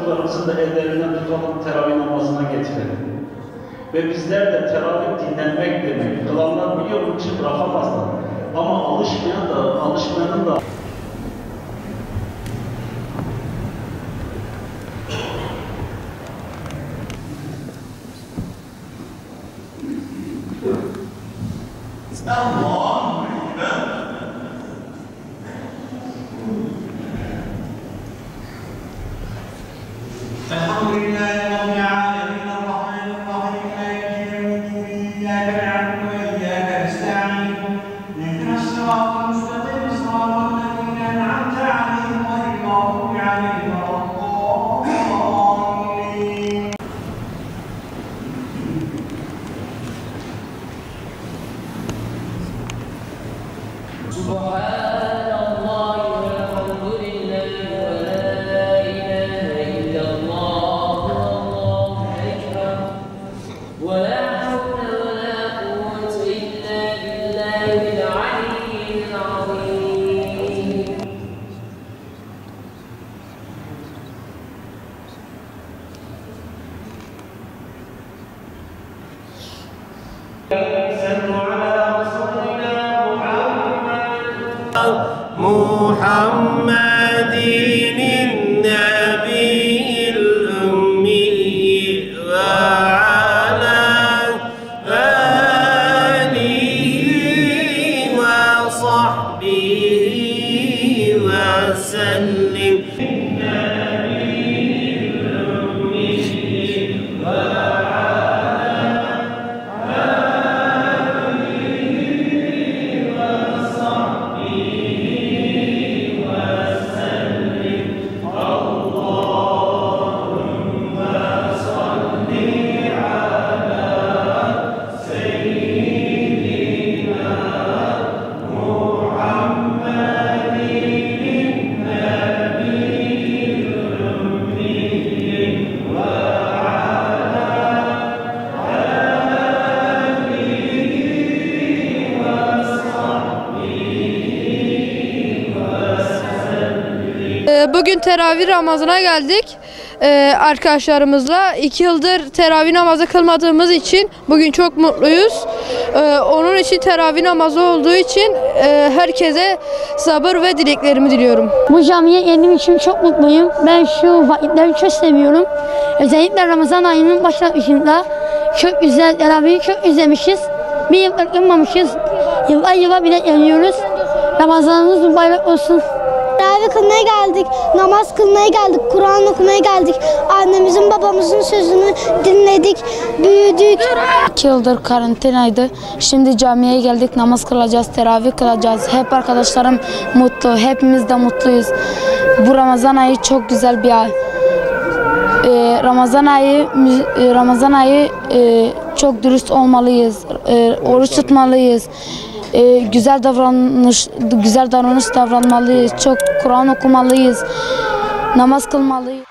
çocuklarımızın da ellerinden tutalım, teravih namazına getirelim. Ve bizler de teravih dinlenmek demek. Kılanlar biliyor, onun için bırakamazlar. Ama alışmayanın da محمد النبي الأمي وعلى آله وصحبه وسلم. Bugün teravih namazına geldik arkadaşlarımızla. 2 yıldır teravih namazı kılmadığımız için bugün çok mutluyuz. Onun için teravih namazı olduğu için herkese sabır ve dileklerimi diliyorum. Bu camiye geldiğim için çok mutluyum. Ben şu vakitleri çok seviyorum. Özellikle Ramazan ayının başlangıcında çok güzel teravihi çok izlemişiz. Bir yıl kılmamışız. Yıla bile geliyoruz. Ramazanımız mübarek olsun. Teravih kılmaya geldik, namaz kılmaya geldik, Kur'an okumaya geldik. Annemizin babamızın sözünü dinledik, büyüdük. 2 yıldır karantinaydı. Şimdi camiye geldik, namaz kılacağız, teravih kılacağız. Hep arkadaşlarım mutlu, hepimiz de mutluyuz. Bu Ramazan ayı çok güzel bir ay. Ramazan ayı çok dürüst olmalıyız, oruç tutmalıyız. Güzel davranış davranmalıyız. Çok Kur'an okumalıyız. Namaz kılmalıyız.